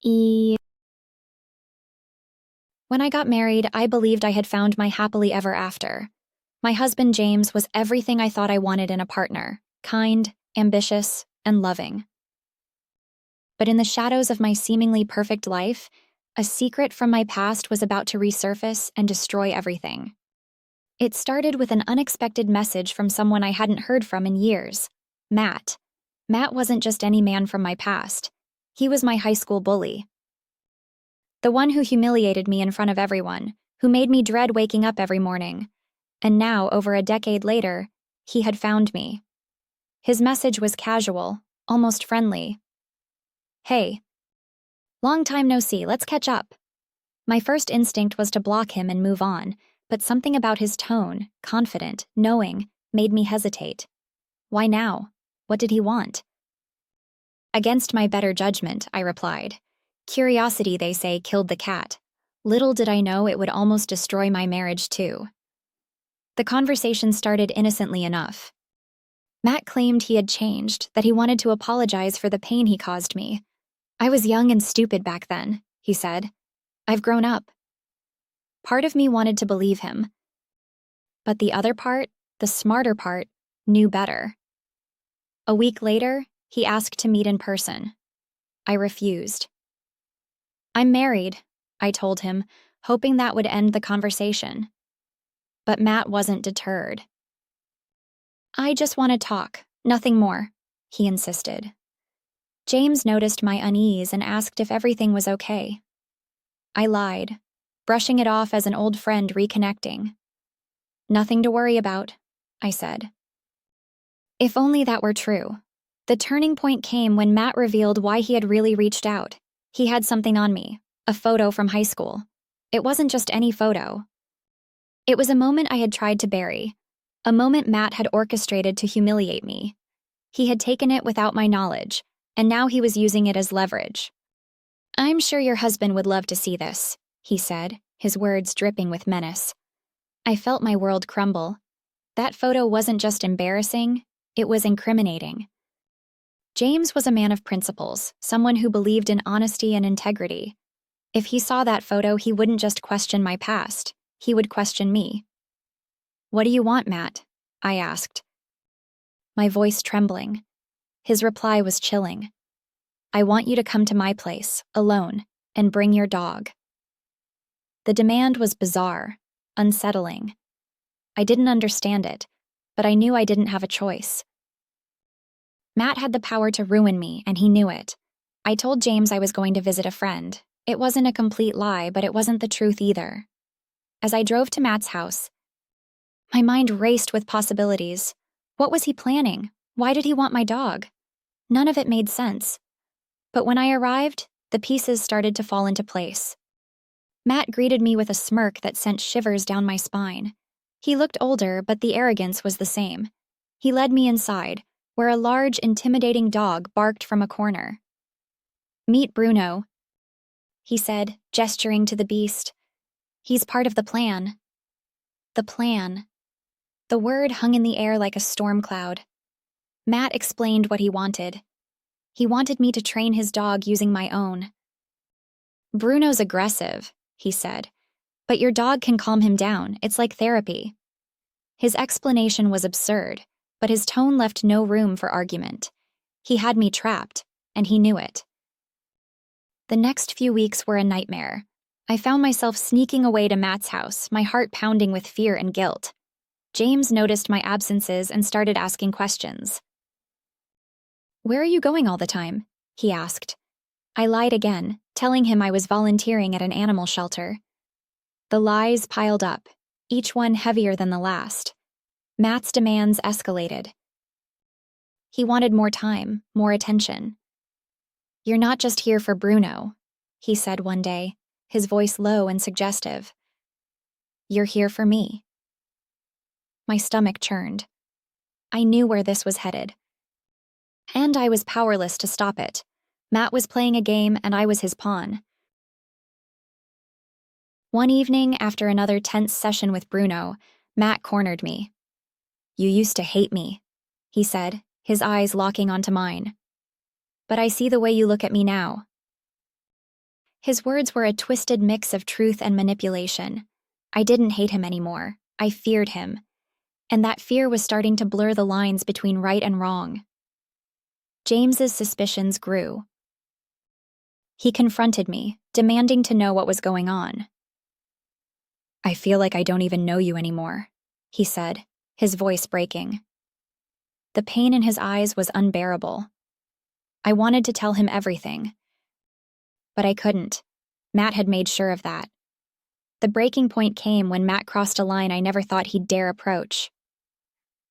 E. When I got married, I believed I had found my happily ever after. My husband James was everything I thought I wanted in a partner: kind, ambitious, and loving. But in the shadows of my seemingly perfect life, a secret from my past was about to resurface and destroy everything. It started with an unexpected message from someone I hadn't heard from in years: Matt. Matt wasn't just any man from my past. He was my high school bully. The one who humiliated me in front of everyone, who made me dread waking up every morning. And now, over a decade later, he had found me. His message was casual, almost friendly. "Hey. Long time no see, let's catch up." My first instinct was to block him and move on, but something about his tone, confident, knowing, made me hesitate. Why now? What did he want? Against my better judgment, I replied. Curiosity, they say, killed the cat. Little did I know it would almost destroy my marriage, too. The conversation started innocently enough. Matt claimed he had changed, that he wanted to apologize for the pain he caused me. "I was young and stupid back then," he said. "I've grown up." Part of me wanted to believe him. But the other part, the smarter part, knew better. A week later, he asked to meet in person. I refused. "I'm married," I told him, hoping that would end the conversation. But Matt wasn't deterred. "I just want to talk, nothing more," he insisted. James noticed my unease and asked if everything was okay. I lied, brushing it off as an old friend reconnecting. "Nothing to worry about," I said. If only that were true. The turning point came when Matt revealed why he had really reached out. He had something on me, a photo from high school. It wasn't just any photo. It was a moment I had tried to bury, a moment Matt had orchestrated to humiliate me. He had taken it without my knowledge, and now he was using it as leverage. "I'm sure your husband would love to see this," he said, his words dripping with menace. I felt my world crumble. That photo wasn't just embarrassing, it was incriminating. James was a man of principles, someone who believed in honesty and integrity. If he saw that photo, he wouldn't just question my past, he would question me. "What do you want, Matt?" I asked, my voice trembling. His reply was chilling. "I want you to come to my place, alone, and bring your dog." The demand was bizarre, unsettling. I didn't understand it, but I knew I didn't have a choice. Matt had the power to ruin me, and he knew it. I told James I was going to visit a friend. It wasn't a complete lie, but it wasn't the truth either. As I drove to Matt's house, my mind raced with possibilities. What was he planning? Why did he want my dog? None of it made sense. But when I arrived, the pieces started to fall into place. Matt greeted me with a smirk that sent shivers down my spine. He looked older, but the arrogance was the same. He led me inside, where a large, intimidating dog barked from a corner. "Meet Bruno," he said, gesturing to the beast. "He's part of the plan." The plan. The word hung in the air like a storm cloud. Matt explained what he wanted. He wanted me to train his dog using my own. "Bruno's aggressive," he said, "but your dog can calm him down. It's like therapy." His explanation was absurd, but his tone left no room for argument. He had me trapped, and he knew it. The next few weeks were a nightmare. I found myself sneaking away to Matt's house, my heart pounding with fear and guilt. James noticed my absences and started asking questions. "Where are you going all the time?" he asked. I lied again, telling him I was volunteering at an animal shelter. The lies piled up, each one heavier than the last. Matt's demands escalated. He wanted more time, more attention. "You're not just here for Bruno," he said one day, his voice low and suggestive. "You're here for me." My stomach churned. I knew where this was headed. And I was powerless to stop it. Matt was playing a game and I was his pawn. One evening, after another tense session with Bruno, Matt cornered me. "You used to hate me," he said, his eyes locking onto mine. "But I see the way you look at me now." His words were a twisted mix of truth and manipulation. I didn't hate him anymore. I feared him. And that fear was starting to blur the lines between right and wrong. James's suspicions grew. He confronted me, demanding to know what was going on. "I feel like I don't even know you anymore," he said, his voice breaking. The pain in his eyes was unbearable. I wanted to tell him everything. But I couldn't. Matt had made sure of that. The breaking point came when Matt crossed a line I never thought he'd dare approach.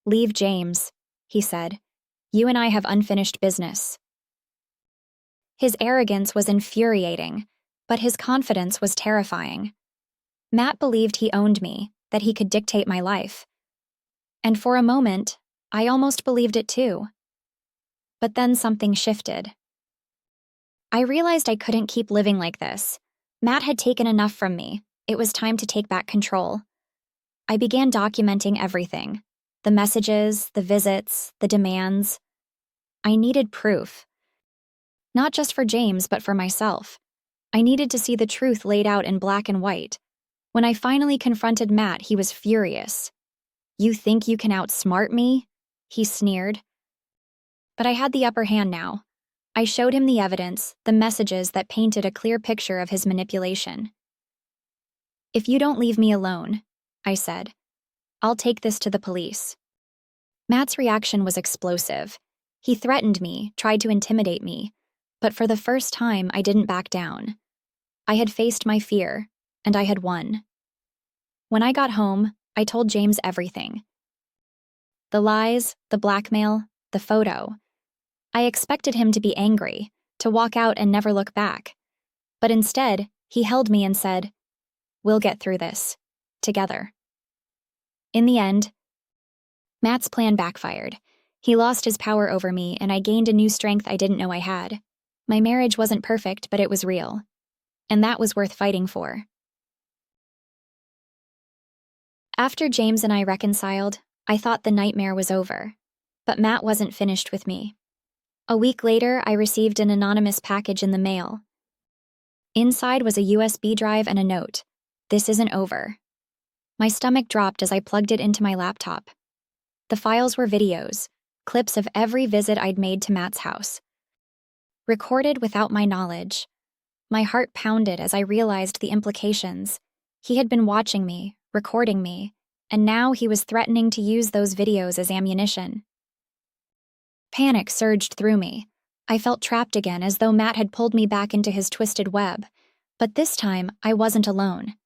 "Leave James," he said. "You and I have unfinished business." His arrogance was infuriating, but his confidence was terrifying. Matt believed he owned me, that he could dictate my life. And for a moment, I almost believed it too. But then something shifted. I realized I couldn't keep living like this. Matt had taken enough from me. It was time to take back control. I began documenting everything. The messages, the visits, the demands. I needed proof. Not just for James, but for myself. I needed to see the truth laid out in black and white. When I finally confronted Matt, he was furious. "You think you can outsmart me?" he sneered. But I had the upper hand now. I showed him the evidence, the messages that painted a clear picture of his manipulation. "If you don't leave me alone," I said, "I'll take this to the police." Matt's reaction was explosive. He threatened me, tried to intimidate me, but for the first time, I didn't back down. I had faced my fear, and I had won. When I got home, I told James everything. The lies, the blackmail, the photo. I expected him to be angry, to walk out and never look back. But instead, he held me and said, "We'll get through this. Together." In the end, Matt's plan backfired. He lost his power over me, and I gained a new strength I didn't know I had. My marriage wasn't perfect, but it was real. And that was worth fighting for. After James and I reconciled, I thought the nightmare was over. But Matt wasn't finished with me. A week later, I received an anonymous package in the mail. Inside was a USB drive and a note. "This isn't over." My stomach dropped as I plugged it into my laptop. The files were videos, clips of every visit I'd made to Matt's house. Recorded without my knowledge. My heart pounded as I realized the implications. He had been watching me, recording me, and now he was threatening to use those videos as ammunition. Panic surged through me. I felt trapped again, as though Matt had pulled me back into his twisted web. But this time, I wasn't alone.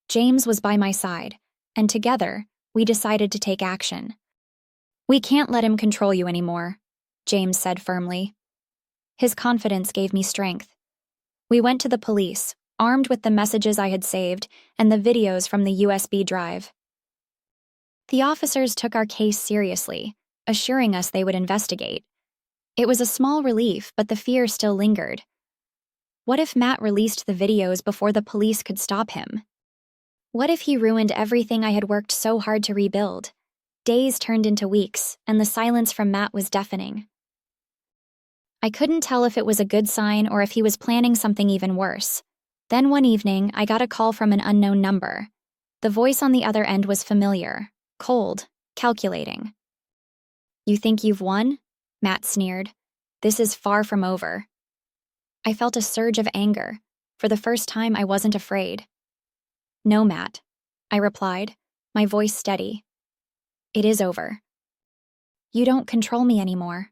James was by my side, and together, we decided to take action. "We can't let him control you anymore," James said firmly. His confidence gave me strength. We went to the police, armed with the messages I had saved and the videos from the USB drive. The officers took our case seriously, assuring us they would investigate. It was a small relief, but the fear still lingered. What if Matt released the videos before the police could stop him? What if he ruined everything I had worked so hard to rebuild? Days turned into weeks, and the silence from Matt was deafening. I couldn't tell if it was a good sign or if he was planning something even worse. Then one evening, I got a call from an unknown number. The voice on the other end was familiar, cold, calculating. "You think you've won?" Matt sneered. "This is far from over." I felt a surge of anger. For the first time, I wasn't afraid. "No, Matt," I replied, my voice steady. "It is over. You don't control me anymore."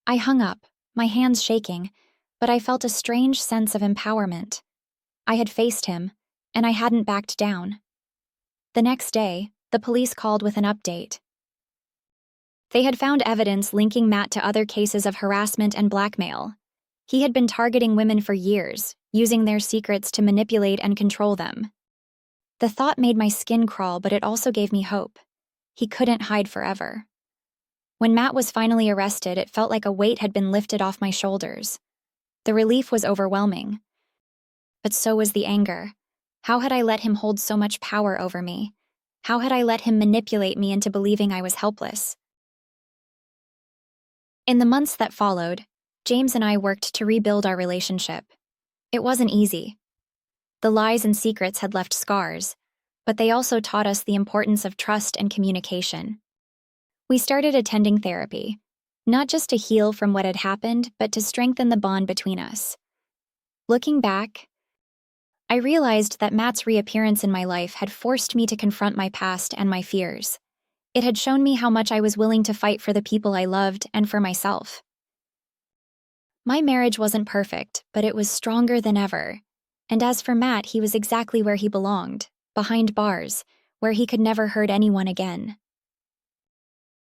I hung up, my hands shaking, but I felt a strange sense of empowerment. I had faced him, and I hadn't backed down. The next day, the police called with an update. They had found evidence linking Matt to other cases of harassment and blackmail. He had been targeting women for years, using their secrets to manipulate and control them. The thought made my skin crawl, but it also gave me hope. He couldn't hide forever. When Matt was finally arrested, it felt like a weight had been lifted off my shoulders. The relief was overwhelming. But so was the anger. How had I let him hold so much power over me? How had I let him manipulate me into believing I was helpless? In the months that followed, James and I worked to rebuild our relationship. It wasn't easy. The lies and secrets had left scars, but they also taught us the importance of trust and communication. We started attending therapy, not just to heal from what had happened, but to strengthen the bond between us. Looking back, I realized that Matt's reappearance in my life had forced me to confront my past and my fears. It had shown me how much I was willing to fight for the people I loved and for myself. My marriage wasn't perfect, but it was stronger than ever. And as for Matt, he was exactly where he belonged, behind bars, where he could never hurt anyone again.